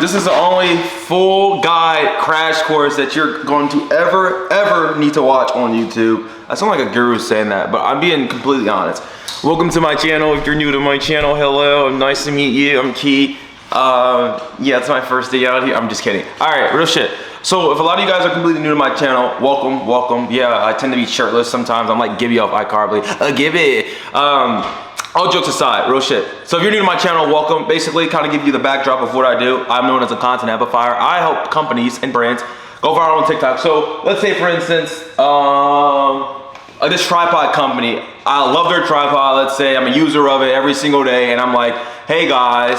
this is the only full guide crash course that you're going to ever need to watch on YouTube. I sound like a guru saying that, but I'm being completely honest. Welcome to my channel. If you're new to my channel, hello, nice to meet you. I'm Key. Yeah, it's my first day out here. I'm just kidding. All right, real shit. So if a lot of you guys are completely new to my channel, welcome. Yeah, I tend to be shirtless sometimes. I'm like Gibby off iCarly. Gibby. All jokes aside, real shit. So if you're new to my channel, welcome. Basically, kind of give you the backdrop of what I do. I'm known as a content amplifier. I help companies and brands go viral on TikTok. So let's say, for instance, this tripod company, I love their tripod. Let's say I'm a user of it every single day, and I'm like, hey guys,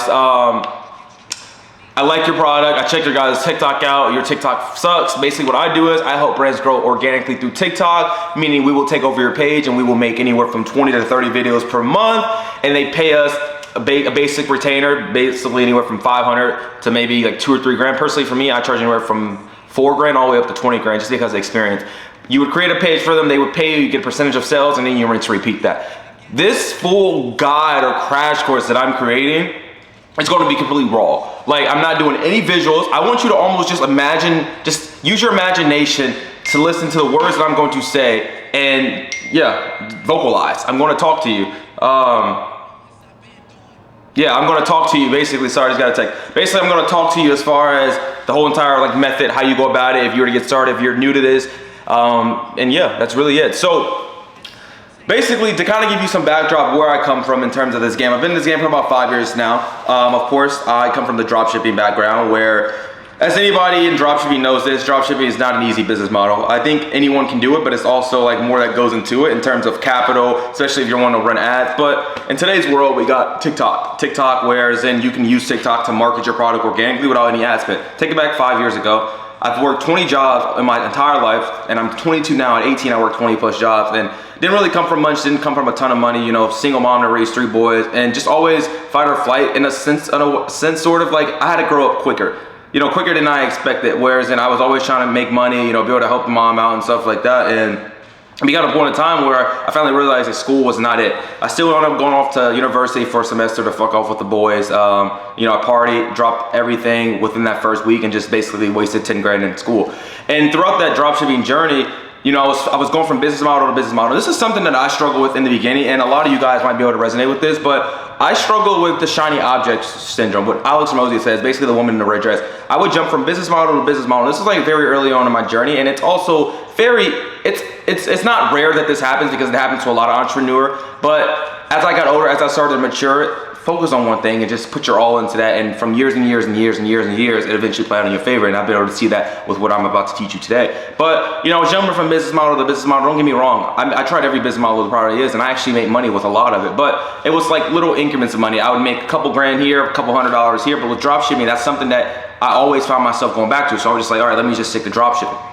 I like your product. I checked your guys' TikTok out. Your TikTok sucks. Basically what I do is I help brands grow organically through TikTok, meaning we will take over your page and we will make anywhere from 20 to 30 videos per month, and they pay us a basic retainer, basically anywhere from 500 to maybe like 2 or 3 grand. Personally for me, I charge anywhere from 4 grand all the way up to 20 grand just because of experience. You would create a page for them, they would pay you, you get a percentage of sales, and then you rinse repeat that. This full guide or crash course that I'm creating, it's going to be completely raw. Like, I'm not doing any visuals. I want you to almost just imagine, just use your imagination to listen to the words that I'm going to say and yeah, vocalize. I'm going to talk to you. Yeah, I'm going to talk to you basically. Sorry, I just got a text. Basically, I'm going to talk to you as far as the whole entire like method, how you go about it, if you were to get started, if you're new to this. And yeah, that's really it. So basically, to kind of give you some backdrop where I come from in terms of this game, I've been in this game for about 5 years now. Of course, I come from the dropshipping background where, as anybody in dropshipping knows this, dropshipping is not an easy business model. I think anyone can do it, but it's also like more that goes into it in terms of capital, especially if you want to run ads. But in today's world, we got TikTok, whereas in you can use TikTok to market your product organically without any ad spend. Take it back 5 years ago. I've worked 20 jobs in my entire life, and I'm 22 now. At 18, I worked 20 plus jobs, and didn't really come from much, didn't come from a ton of money, you know, single mom to raise 3 boys, and just always fight or flight in a sense sort of like I had to grow up quicker. You know, quicker than I expected, whereas then I was always trying to make money, you know, be able to help the mom out and stuff like that, and we got a point in time where I finally realized that school was not it. I still ended up going off to university for a semester to fuck off with the boys. You know, I partied, dropped everything within that first week and just basically wasted 10 grand in school. And throughout that dropshipping journey, you know, I was going from business model to business model. This is something that I struggle with in the beginning, and a lot of you guys might be able to resonate with this, but I struggle with the shiny object syndrome, what Alex Hormozi says, basically the woman in the red dress. I would jump from business model to business model. This is like very early on in my journey, and it's also it's not rare that this happens because it happens to a lot of entrepreneurs, but as I got older, as I started to mature, focus on one thing and just put your all into that, and from years and years and years and years and years, it eventually played in your favor, and I've been able to see that with what I'm about to teach you today. But, you know, I was jumping from business model to business model. Don't get me wrong. I tried every business model the product is, and I actually made money with a lot of it, but it was like little increments of money. I would make a couple grand here, a couple $100 here, but with dropshipping, that's something that I always found myself going back to, so I was just like, all right, let me just stick to dropshipping.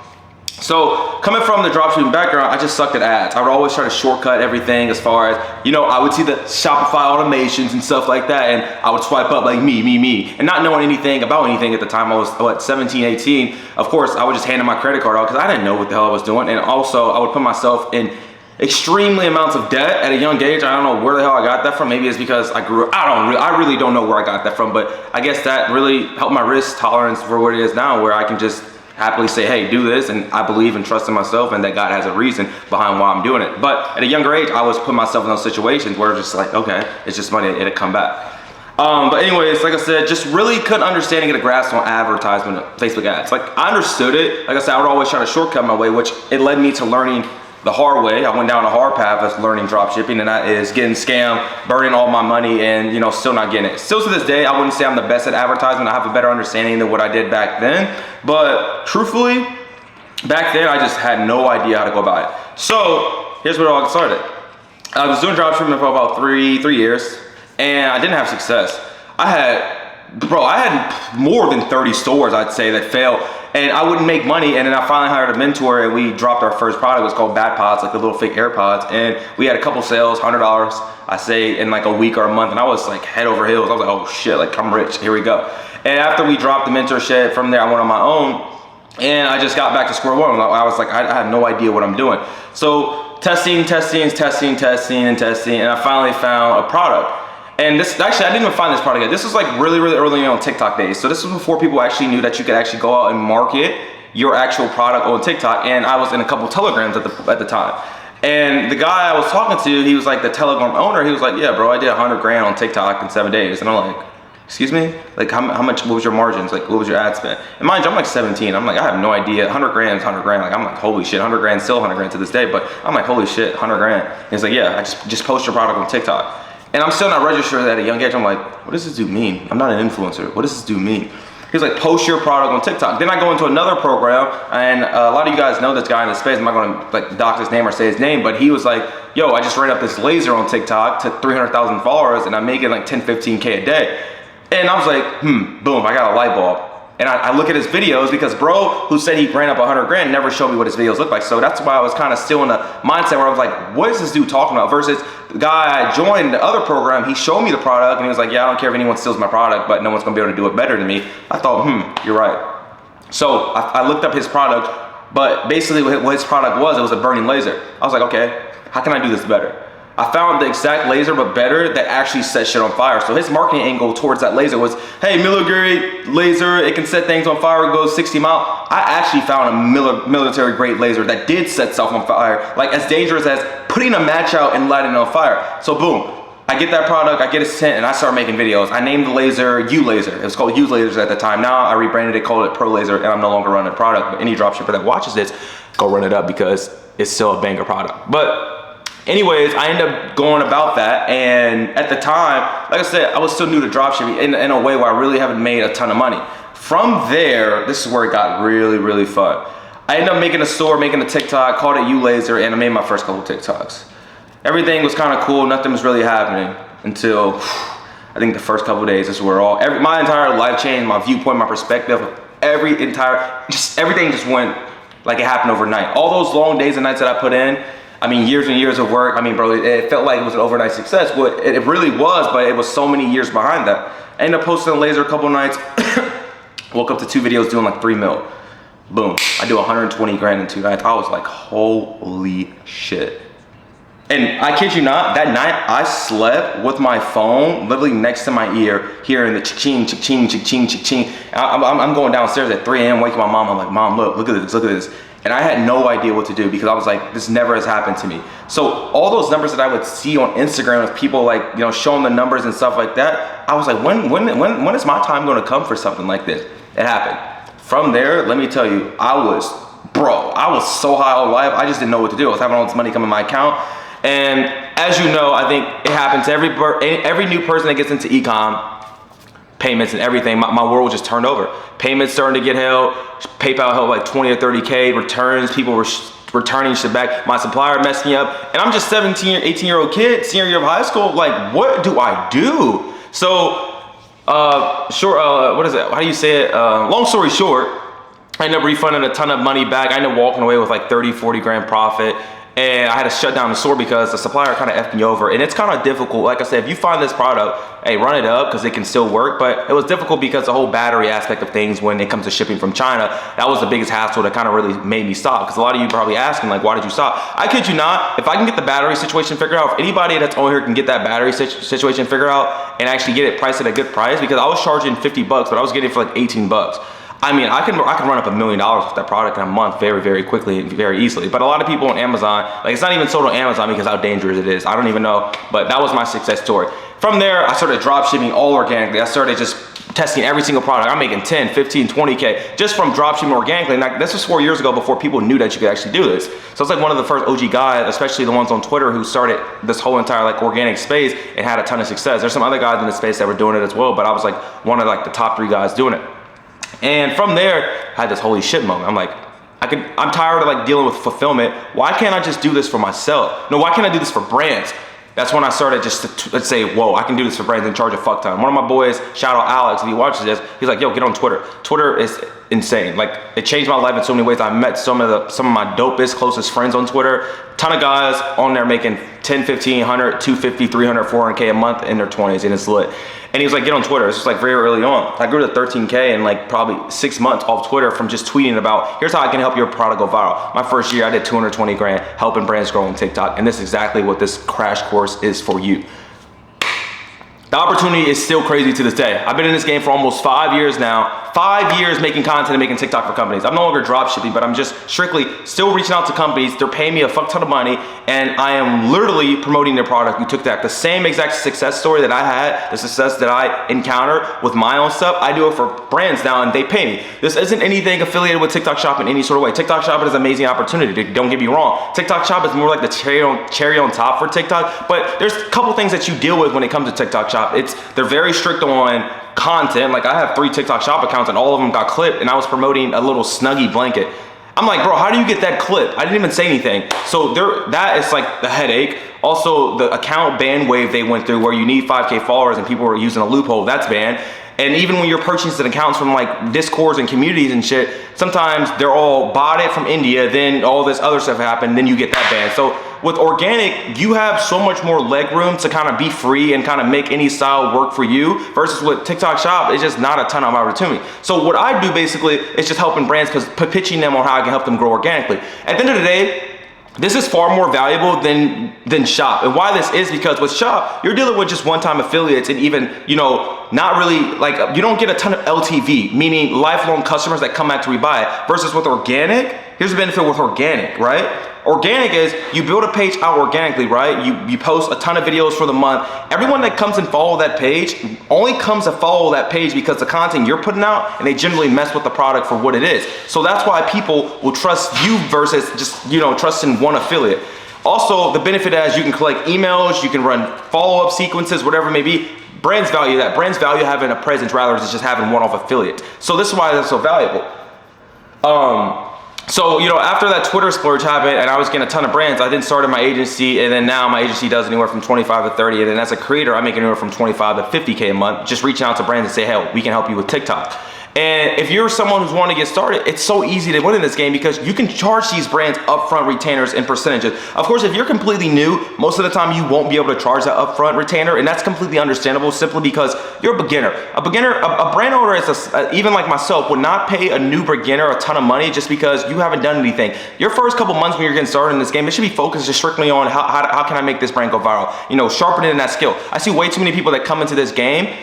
So coming from the dropshipping background, I just sucked at ads. I would always try to shortcut everything as far as, you know, I would see the Shopify automations and stuff like that, and I would swipe up like me, and not knowing anything about anything at the time. I was, what, 17, 18. Of course, I would just hand my credit card out because I didn't know what the hell I was doing, and also I would put myself in extremely amounts of debt at a young age. I don't know where the hell I got that from. Maybe it's because I grew up. I really don't know where I got that from, but I guess that really helped my risk tolerance for what it is now, where I can just happily say, hey, do this, and I believe and trust in myself, and that God has a reason behind why I'm doing it. But at a younger age, I was putting myself in those situations where it's just like, okay, it's just money, it'll come back. But anyways, like I said, just really couldn't understand and get a grasp on advertisement, Facebook ads. Like, I understood it. Like I said, I would always try to shortcut my way, which it led me to learning the hard way. I went down a hard path of learning dropshipping, and that is getting scammed, burning all my money, and, you know, still not getting it. Still to this day, I wouldn't say I'm the best at advertisement. I have a better understanding than what I did back then, but truthfully, back then I just had no idea how to go about it. So here's where it all started. I was doing dropshipping for about three years, and I didn't have success. I had more than 30 stores, I'd say, that failed, and I wouldn't make money. And then I finally hired a mentor, and we dropped our first product. It was called Bat Pods, like the little fake AirPods, and we had a couple sales, $100, I say, in like a week or a month, and I was like head over heels. I was like, oh shit, like I'm rich, here we go. And after we dropped the mentorship, from there I went on my own, and I just got back to square one. I was like, I have no idea what I'm doing. So testing, and I finally found a product. And this, actually, I didn't even find this product yet. This was like really, really early on TikTok days. So this was before people actually knew that you could actually go out and market your actual product on TikTok. And I was in a couple telegrams at the time. And the guy I was talking to, he was like the telegram owner. He was like, yeah, bro, I did 100 grand on TikTok in 7 days. And I'm like, excuse me? Like how much, what was your margins? Like what was your ad spend? And mind you, I'm like 17. I'm like, I have no idea. 100 grand is 100 grand. Like I'm like, holy shit, 100 grand, still 100 grand to this day. But I'm like, holy shit, 100 grand. And he's like, yeah, I just post your product on TikTok. And I'm still not registered at a young age. I'm like, what does this dude mean? I'm not an influencer. What does this dude mean? He's like, post your product on TikTok. Then I go into another program, and a lot of you guys know this guy in the space. I'm not gonna like dox his name or say his name, but he was like, yo, I just ran up this laser on TikTok to 300,000 followers, and I'm making like 10, 15K a day. And I was like, boom, I got a light bulb. And I look at his videos because bro who said he ran up 100 grand never showed me what his videos look like. So that's why I was kind of still in the mindset where I was like, what is this dude talking about? Versus the guy I joined the other program, he showed me the product and he was like, yeah, I don't care if anyone steals my product, but no one's gonna be able to do it better than me. I thought, you're right. So I looked up his product, but basically what his product was, it was a burning laser. I was like, okay, how can I do this better? I found the exact laser, but better, that actually set shit on fire. So his marketing angle towards that laser was, hey, military laser, it can set things on fire, it goes 60 miles. I actually found a military grade laser that did set stuff on fire, like as dangerous as putting a match out and lighting it on fire. So boom, I get that product, I get it sent, and I start making videos. I named the laser U-Laser. It was called U-Lasers at the time. Now I rebranded it, called it Pro Laser, and I'm no longer running the product. But any dropshipper that watches this, go run it up because it's still a banger product. But anyways, I ended up going about that, and at the time, like I said, I was still new to dropshipping in a way where I really haven't made a ton of money. From there, this is where it got really, really fun. I ended up making a store, making a TikTok, called it U-Laser, and I made my first couple TikToks. Everything was kind of cool, nothing was really happening until I think the first couple of days. This is where my entire life changed, my viewpoint, my perspective, everything just went like it happened overnight. All those long days and nights that I put in, I mean, years and years of work. I mean, bro, it felt like it was an overnight success. Well, it really was, but it was so many years behind that. I ended up posting a laser a couple nights. Woke up to 2 videos doing like 3 mil. Boom, I do 120 grand in 2 nights. I was like, holy shit. And I kid you not, that night I slept with my phone literally next to my ear, hearing the cha-ching, cha-ching, cha-ching, cha-ching. I'm going downstairs at 3 a.m. waking my mom. I'm like, Mom, look at this, look at this. And I had no idea what to do because I was like, this never has happened to me. So all those numbers that I would see on Instagram with people like, you know, showing the numbers and stuff like that, I was like, when is my time gonna come for something like this? It happened. From there, let me tell you, I was so high on life, I just didn't know what to do. I was having all this money come in my account. And as you know, I think it happens to every new person that gets into e-com, payments and everything, my world just turned over. Payments starting to get held, PayPal held like 20 or 30K, returns, people were returning shit back. My supplier messed me up, and I'm just 17 or 18-year-old kid, senior year of high school, like, what do I do? So, what is it? How do you say it? Long story short, I ended up refunding a ton of money back. I ended up walking away with like 30, 40 grand profit. And I had to shut down the store because the supplier kind of effed me over. And it's kind of difficult. Like I said, if you find this product, hey, run it up because it can still work. But it was difficult because the whole battery aspect of things when it comes to shipping from China, that was the biggest hassle that kind of really made me stop. Because a lot of you probably asking, like, why did you stop? I kid you not, if I can get the battery situation figured out, if anybody that's on here can get that battery situation figured out and actually get it priced at a good price, because I was charging 50 bucks, but I was getting it for like 18 bucks. I mean, I can run up $1 million with that product in a month very, very quickly and very easily. But a lot of people on Amazon, like, it's not even sold on Amazon because how dangerous it is. I don't even know, but that was my success story. From there, I started drop shipping all organically. I started just testing every single product. I'm making 10, 15, 20K just from drop shipping organically. And this was 4 years ago before people knew that you could actually do this. So it's like one of the first OG guys, especially the ones on Twitter, who started this whole entire like organic space and had a ton of success. There's some other guys in the space that were doing it as well, but I was like one of like the top 3 guys doing it. And from there, I had this holy shit moment. I'm like, I'm tired of like dealing with fulfillment. Why can't I just do this for myself? No, why can't I do this for brands? That's when I started just to let's say, whoa, I can do this for brands and charge a fuck ton. One of my boys, shout out Alex, if he watches this, he's like, yo, get on Twitter. Twitter is insane. Like, it changed my life in so many ways. I met some of my dopest, closest friends on Twitter. Ton of guys on there making 10, 15, 100, 250, 300, 400K a month in their 20s, and it's lit. And he was like, get on Twitter. It's just like very early on. I grew to 13K in like probably 6 months off Twitter from just tweeting about, here's how I can help your product go viral. My first year, I did 220 grand helping brands grow on TikTok. And this is exactly what this crash course is for you. The opportunity is still crazy to this day. I've been in this game for almost 5 years now. 5 years making content and making TikTok for companies. I'm no longer drop shipping, but I'm just strictly still reaching out to companies. They're paying me a fuck ton of money, and I am literally promoting their product. We took that, the same exact success story that I had, the success that I encountered with my own stuff, I do it for brands now, and they pay me. This isn't anything affiliated with TikTok Shop in any sort of way. TikTok Shop is an amazing opportunity. Don't get me wrong. TikTok Shop is more like the cherry on top for TikTok, but there's a couple things that you deal with when it comes to TikTok Shop. They're very strict on content. Like, I have 3 TikTok Shop accounts and all of them got clipped, and I was promoting a little Snuggie blanket. I'm like, bro, how do you get that clip? I didn't even say anything. So that is like the headache. Also, the account ban wave they went through where you need 5K followers and people were using a loophole, that's banned. And even when you're purchasing accounts from like Discords and communities and shit, sometimes they're all botted from India, then all this other stuff happened, then you get that banned. So with organic, you have so much more leg room to kind of be free and kind of make any style work for you, versus with TikTok Shop, it's just not a ton of opportunity. So what I do basically is just helping brands, pitching them on how I can help them grow organically. At the end of the day, this is far more valuable than Shop. And why this is because with Shop, you're dealing with just one-time affiliates, and even, you know, not really, like, you don't get a ton of LTV, meaning lifelong customers that come back to rebuy it. Versus with organic, here's the benefit with organic, right? Organic is you build a page out organically, right? You post a ton of videos for the month. Everyone that comes and follow that page only comes to follow that page because the content you're putting out, and they generally mess with the product for what it is. So that's why people will trust you versus just, you know, trusting one affiliate. Also, the benefit is you can collect emails, you can run follow-up sequences, whatever it may be. Brands value that. Brands value having a presence rather than just having one-off affiliate. So this is why that's so valuable. So, you know, after that Twitter splurge happened and I was getting a ton of brands, I then started my agency, and then now my agency does anywhere from 25 to 30, and then as a creator, I make anywhere from 25 to 50K a month, just reaching out to brands and say, hey, we can help you with TikTok. And if you're someone who's wanting to get started, it's so easy to win in this game because you can charge these brands upfront retainers and percentages. Of course, if you're completely new, most of the time you won't be able to charge that upfront retainer, and that's completely understandable simply because you're a beginner. A brand owner is even like myself would not pay a new beginner a ton of money just because you haven't done anything. Your first couple months when you're getting started in this game, it should be focused just strictly on how can I make this brand go viral? You know, sharpening that skill. I see way too many people that come into this game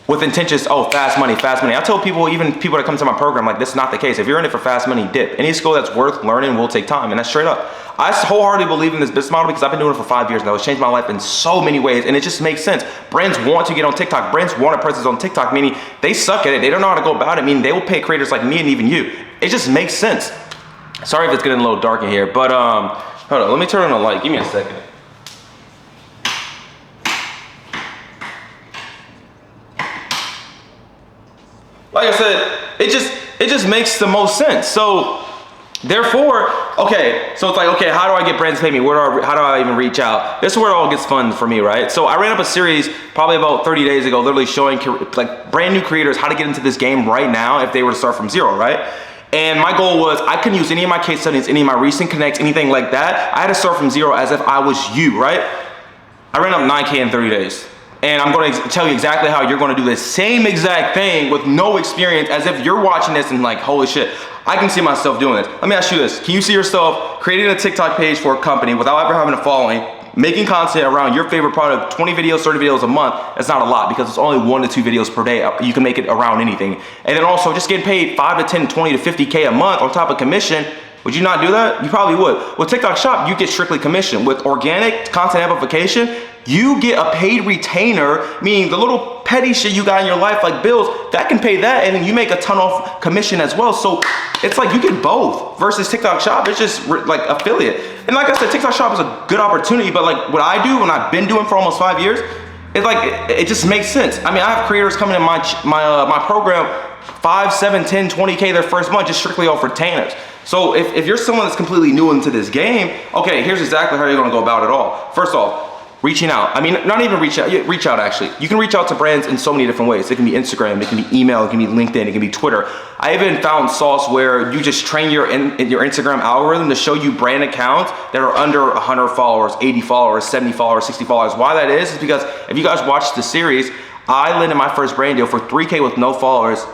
with intentions, oh, fast money, fast money. I tell people, even people that come to my program, like, this is not the case. If you're in it for fast money, dip. Any skill that's worth learning will take time, and that's straight up. I wholeheartedly believe in this business model because I've been doing it for 5 years now. It's changed my life in so many ways, and it just makes sense. Brands want to get on TikTok. Brands want a presence on TikTok, meaning they suck at it. They don't know how to go about it, meaning they will pay creators like me and even you. It just makes sense. Sorry if it's getting a little dark in here, but hold on, let me turn on the light. Give me a second. Like I said, it just makes the most sense. So therefore, okay, so it's like, okay, how do I get brands to pay me? How do I even reach out? This is where it all gets fun for me, right? So I ran up a series probably about 30 days ago, literally showing like brand new creators how to get into this game right now if they were to start from zero, right? And my goal was I couldn't use any of my case studies, any of my recent connects, anything like that. I had to start from zero as if I was you, right? I ran up 9K in 30 days. And I'm going to tell you exactly how you're going to do the same exact thing with no experience, as if you're watching this and like, holy shit, I can see myself doing this. Let me ask you this. Can you see yourself creating a TikTok page for a company without ever having a following, making content around your favorite product, 20 videos, 30 videos a month? That's not a lot because it's only 1 to 2 videos per day. You can make it around anything. And then also just getting paid 5 to 10, 20 to 50K a month on top of commission. Would you not do that? You probably would. With TikTok Shop, you get strictly commission. With organic content amplification, you get a paid retainer, meaning the little petty shit you got in your life, like bills, that can pay that, and then you make a ton off commission as well. So it's like you get both. Versus TikTok Shop, it's just like affiliate. And like I said, TikTok Shop is a good opportunity, but like what I do and I've been doing for almost 5 years, it's like it just makes sense. I mean, I have creators coming in my program 5, 7, 10, 20K their first month just strictly off retainers. So if you're someone that's completely new into this game, okay, here's exactly how you're gonna go about it all. First off, reaching out. I mean, not even reach out actually. You can reach out to brands in so many different ways. It can be Instagram, it can be email, it can be LinkedIn, it can be Twitter. I even found sauce where you just train your Instagram algorithm to show you brand accounts that are under 100 followers, 80 followers, 70 followers, 60 followers. Why that is because if you guys watched the series, I landed my first brand deal for 3K with no followers,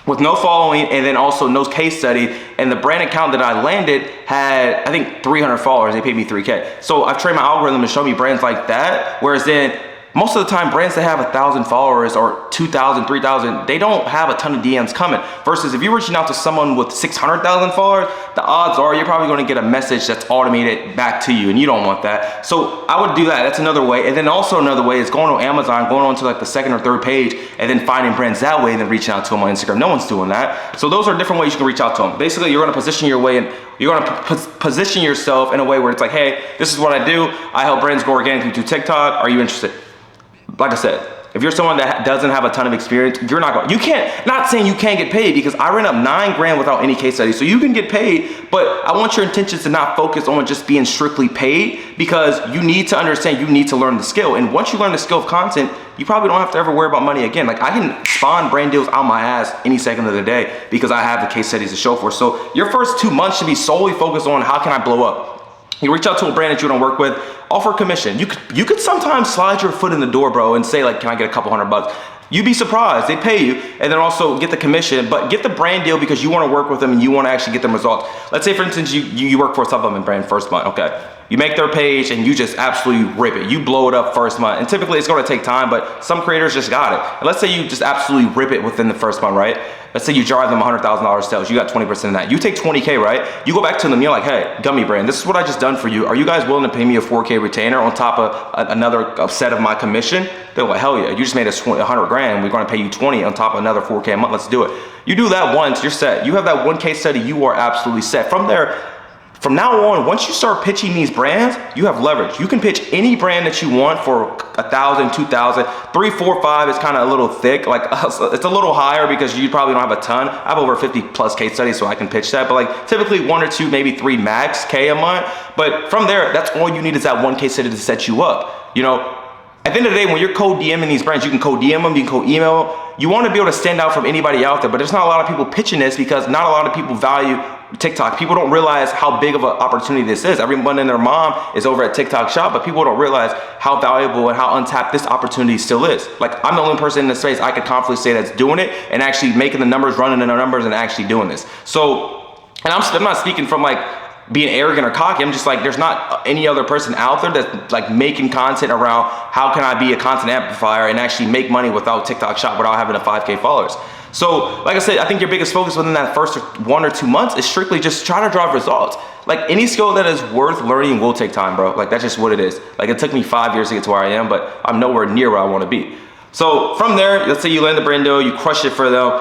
with no following, and then also no case study. And the brand account that I landed had, I think, 300 followers. They paid me 3K. So I've trained my algorithm to show me brands like that. Whereas then most of the time brands that have 1,000 followers or 2,000, 3,000, they don't have a ton of DMs coming. Versus if you're reaching out to someone with 600,000 followers, the odds are you're probably going to get a message that's automated back to you, and you don't want that. So I would do that. That's another way. And then also another way is going on Amazon, going on to like the second or third page, and then finding brands that way, and then reaching out to them on Instagram. No one's doing that. So those are different ways you can reach out to them. Basically, you're going to position your way, and you're going to position yourself in a way where it's like, hey, this is what I do. I help brands go organically to TikTok. Are you interested? Like I said, if you're someone that doesn't have a ton of experience, you're not going, you can't, not saying you can't get paid, because I ran up $9 grand without any case study. So you can get paid, but I want your intentions to not focus on just being strictly paid, because you need to understand, you need to learn the skill. And once you learn the skill of content, you probably don't have to ever worry about money again. Like I can spawn brand deals out my ass any second of the day because I have the case studies to show for. So your first 2 months should be solely focused on how can I blow up. You reach out to a brand that you don't work with, offer commission. You could sometimes slide your foot in the door, bro, and say like, can I get a couple $100? You'd be surprised, they pay you, and then also get the commission, but get the brand deal because you want to work with them and you want to actually get them results. Let's say for instance, you work for a supplement brand first month, okay? You make their page and you just absolutely rip it. You blow it up first month. And typically it's going to take time, but some creators just got it. And let's say you just absolutely rip it within the first month, right? Let's say you drive them $100,000 sales. You got 20% of that. You take 20K, right? You go back to them, you're like, hey, Gummy brand, this is what I just done for you. Are you guys willing to pay me a 4K retainer on top of another set of my commission? They're like, hell yeah, you just made us 100 grand. We're going to pay you 20 on top of another 4K a month. Let's do it. You do that once, you're set. You have that one case study, you are absolutely set. From there, from now on, once you start pitching these brands, you have leverage. You can pitch any brand that you want for 1,000, 2,000, 3, 4, 5 is kind of a little thick. Like it's a little higher because you probably don't have a ton. I have over 50 plus case studies, so I can pitch that. But like typically 1 or 2, maybe 3 max K a month. But from there, that's all you need is that one case study to set you up. You know, at the end of the day, when you're code DMing these brands, you can code DM them, you can code email them. You want to be able to stand out from anybody out there, but there's not a lot of people pitching this because not a lot of people value TikTok. People don't realize how big of an opportunity this is. Everyone and their mom is over at TikTok Shop, but people don't realize how valuable and how untapped this opportunity still is. Like I'm the only person in this space I could confidently say that's doing it and actually making the numbers, running in the numbers, and actually doing this. So, and I'm not speaking from like being arrogant or cocky. I'm just like, there's not any other person out there that's like making content around how can I be a content amplifier and actually make money without TikTok Shop without having a 5K followers. So like I said, I think your biggest focus within that first 1 or 2 months is strictly just try to drive results. Like any skill that is worth learning will take time, bro. Like that's just what it is. Like it took me 5 years to get to where I am, but I'm nowhere near where I want to be. So from there, let's say you land the brand deal, you crush it for them.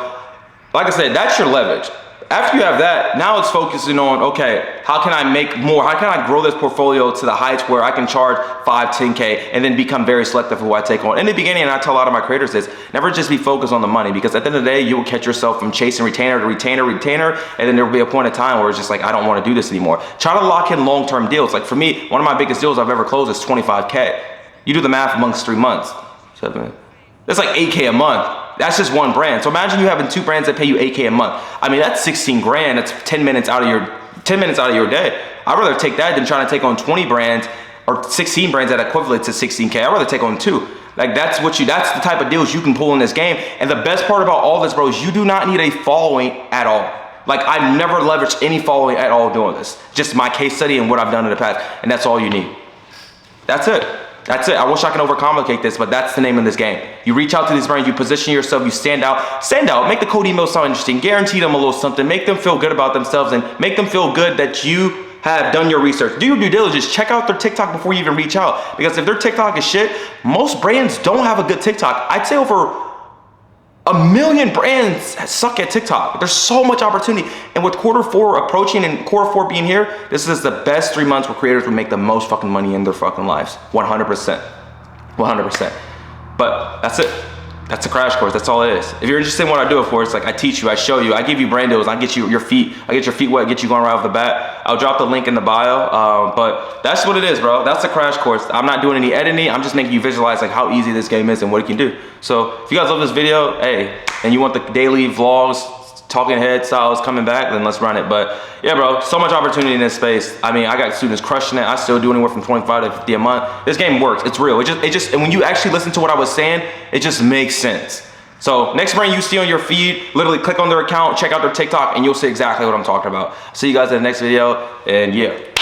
Like I said, that's your leverage. After you have that, now it's focusing on, okay, how can I make more? How can I grow this portfolio to the heights where I can charge 5, 10K and then become very selective for who I take on? In the beginning, and I tell a lot of my creators this, never just be focused on the money, because at the end of the day, you will catch yourself from chasing retainer to retainer, and then there will be a point of time where it's just like, I don't want to do this anymore. Try to lock in long-term deals. Like for me, one of my biggest deals I've ever closed is 25K. You do the math amongst 3 months. That's like 8K a month. That's just one brand. So imagine you having 2 brands that pay you 8K a month. I mean, that's 16 grand. That's 10 minutes out of your day. I'd rather take that than trying to take on 20 brands or 16 brands that equivalent to 16K. I'd rather take on 2. Like that's the type of deals you can pull in this game. And the best part about all this, bro, is you do not need a following at all. Like I've never leveraged any following at all doing this. Just my case study and what I've done in the past. And that's all you need. That's it. That's it. I wish I could overcomplicate this, but that's the name of this game. You reach out to these brands, you position yourself, you stand out, make the code email sound interesting, guarantee them a little something, make them feel good about themselves, and make them feel good that you have done your research. Do your due diligence. Check out their TikTok before you even reach out. Because if their TikTok is shit, most brands don't have a good TikTok. I'd say over 1 million brands suck at TikTok. There's so much opportunity. And with Q4 approaching and Q4 being here, this is the best 3 months where creators will make the most fucking money in their fucking lives. 100%. 100%. But that's it. That's a crash course. That's all it is. If you're interested in what I do, of course, like I teach you, I show you, I give you brand deals, I get you your feet, I get your feet wet, get you going right off the bat. I'll drop the link in the bio. But that's what it is, bro. That's a crash course. I'm not doing any editing. I'm just making you visualize like how easy this game is and what it can do. So if you guys love this video, hey, and you want the daily vlogs, talking head styles coming back, then let's run it. But yeah, bro, so much opportunity in this space. I mean, I got students crushing it. I still do anywhere from 25 to 50 a month. This game works. It's real. It just, and when you actually listen to what I was saying, it just makes sense. So next brand you see on your feed, literally click on their account, check out their TikTok, and you'll see exactly what I'm talking about. See you guys in the next video, and yeah.